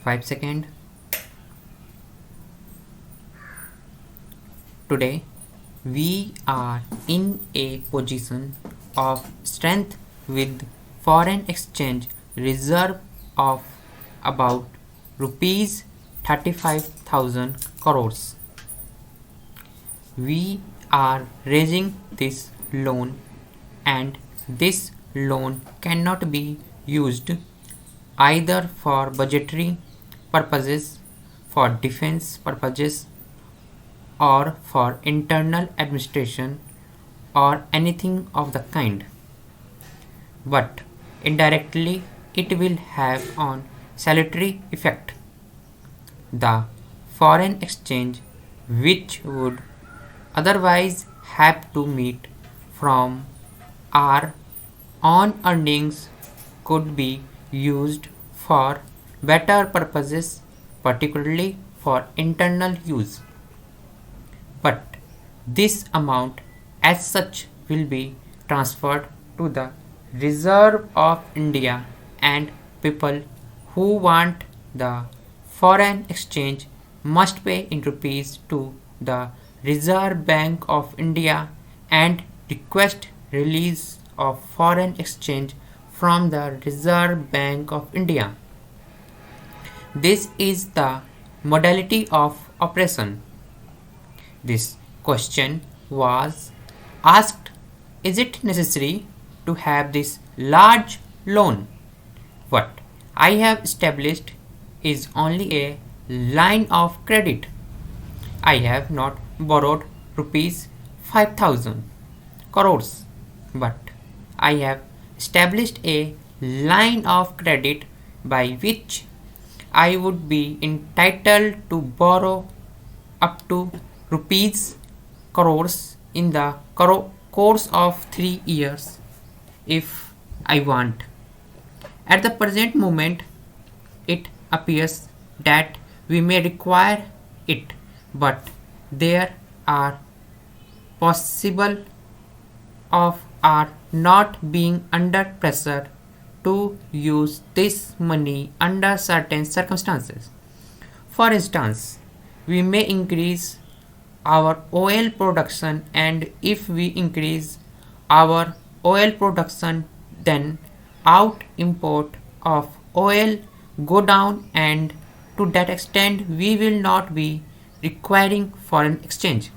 5 seconds. Today we are in a position of strength with foreign exchange reserve of about rupees 35,000 crores. We are raising this loan, and this loan cannot be used either for budgetary purposes, for defense purposes, or for internal administration or anything of the kind. But indirectly it will have on salutary effect. The foreign exchange, which would otherwise have to meet from our own earnings, could be used for better purposes, particularly for internal use. But this amount as such will be transferred to the Reserve of India, and people who want the foreign exchange must pay in rupees to the Reserve Bank of India and request release of foreign exchange from the Reserve Bank of India. This is the modality of operation. This question was asked: is it necessary to have this large loan? What I have established is only a line of credit. I have not borrowed rupees 5,000 crores, but I have established a line of credit by which I would be entitled to borrow up to rupees crores in the course of 3 years if I want. At the present moment, it appears that we may require it, but there are possible of our not being under pressure to use this money under certain circumstances. For instance, we may increase our oil production, and if we increase our oil production, then out import of oil go down, and to that extent we will not be requiring foreign exchange.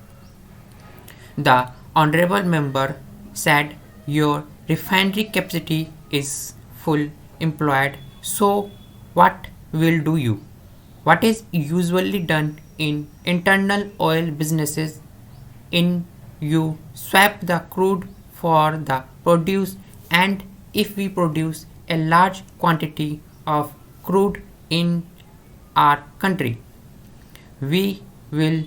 The honorable member said your refinery capacity is full employed, so what will do you? What is usually done in internal oil businesses, in you swap the crude for the produce, and if we produce a large quantity of crude in our country, we will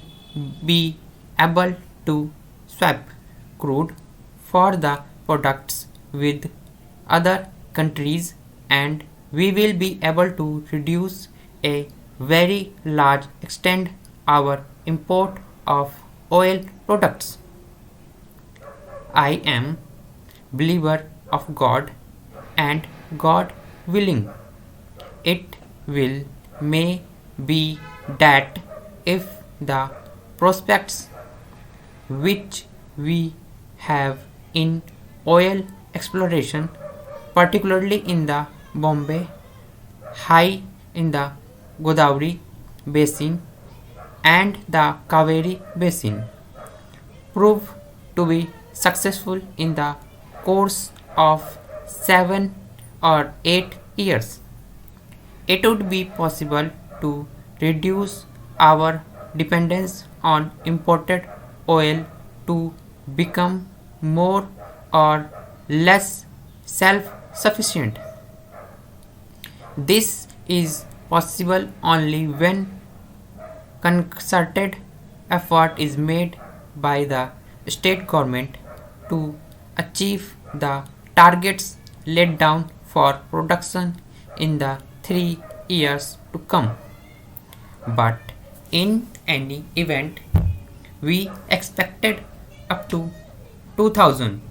be able to swap crude for the products with other countries, and we will be able to reduce a very large extent our import of oil products. I am believer of God, and God willing, it will may be that if the prospects which we have in oil exploration, particularly in the Bombay, high in the Godavari basin and the Kaveri basin, prove to be successful in the course of 7 or 8 years, it would be possible to reduce our dependence on imported oil to become more or less self-sufficient. This is possible only when concerted effort is made by the state government to achieve the targets laid down for production in the 3 years to come. But in any event, we expected up to 2000.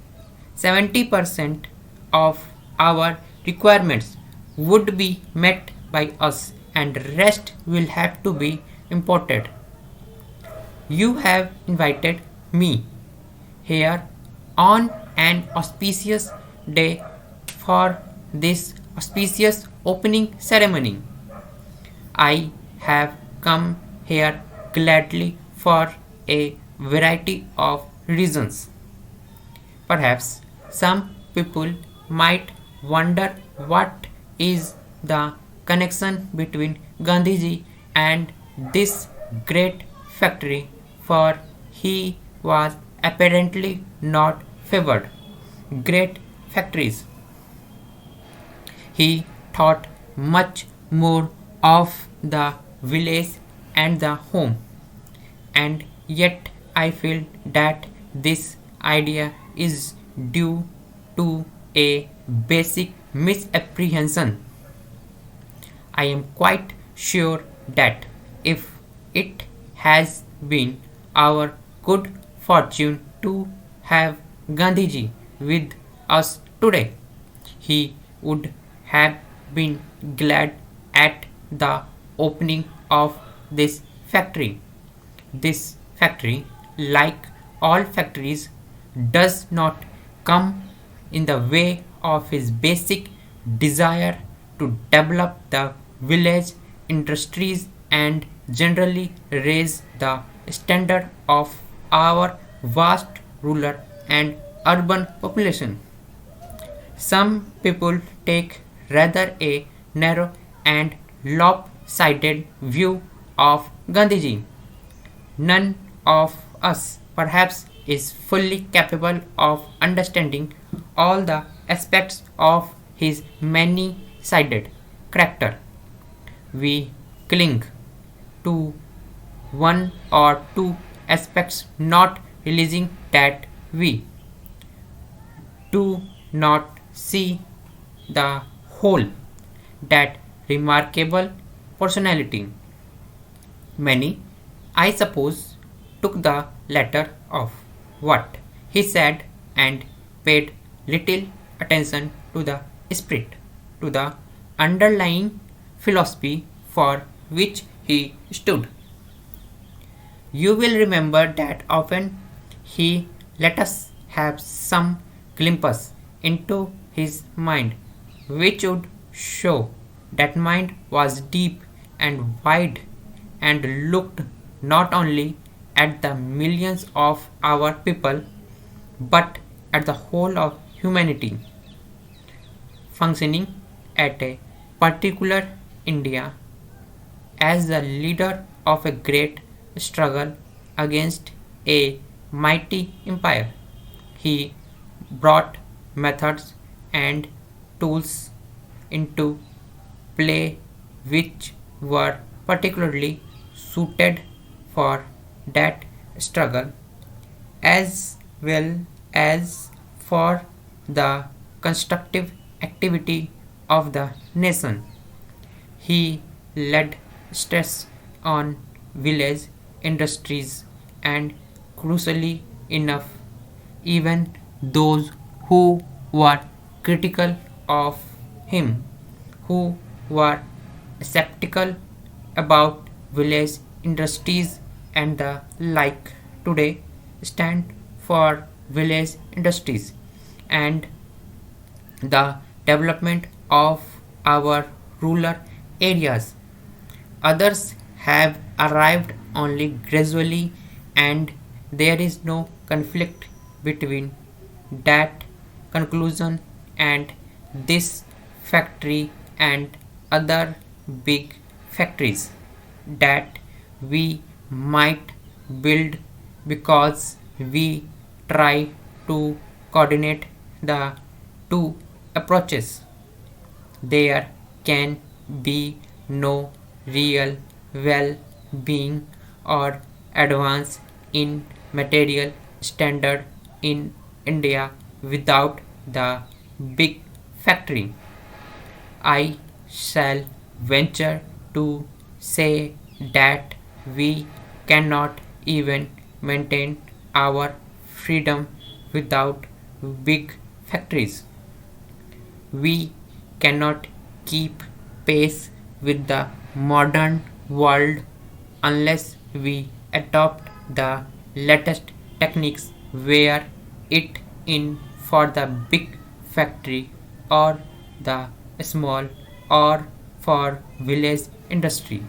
70% of our requirements would be met by us and rest will have to be imported. You have invited me here on an auspicious day for this auspicious opening ceremony. I have come here gladly for a variety of reasons. Perhaps some people might wonder what is the connection between Gandhiji and this great factory, for he was apparently not favored great factories. He thought much more of the village and the home, and yet I feel that this idea is due to a basic misapprehension. I am quite sure that if it has been our good fortune to have Gandhiji with us today, he would have been glad at the opening of this factory. This factory, like all factories, does not come in the way of his basic desire to develop the village industries and generally raise the standard of our vast rural and urban population. Some people take rather a narrow and lopsided view of Gandhiji. None of us, perhaps, is fully capable of understanding all the aspects of his many sided character. We cling to one or two aspects, not realizing that we do not see the whole, that remarkable personality. Many, I suppose, took the latter of what he said and paid little attention to the spirit, to the underlying philosophy for which he stood. You will remember that often he let us have some glimpse into his mind, which would show that mind was deep and wide and looked not only at the millions of our people but at the whole of humanity functioning at a particular India as the leader of a great struggle against a mighty empire. He brought methods and tools into play which were particularly suited for that struggle as well as for the constructive activity of the nation. He laid stress on village industries and crucially enough, even those who were critical of him, who were skeptical about village industries and the like, today stand for village industries and the development of our rural areas. Others have arrived only gradually, and there is no conflict between that conclusion and this factory and other big factories that we might build because we try to coordinate the two approaches. There can be no real well being or advance in material standard in India without the big factory. I shall venture to say that we cannot even maintain our freedom without big factories. We cannot keep pace with the modern world unless we adopt the latest techniques, where it in for the big factory or the small or for village industry.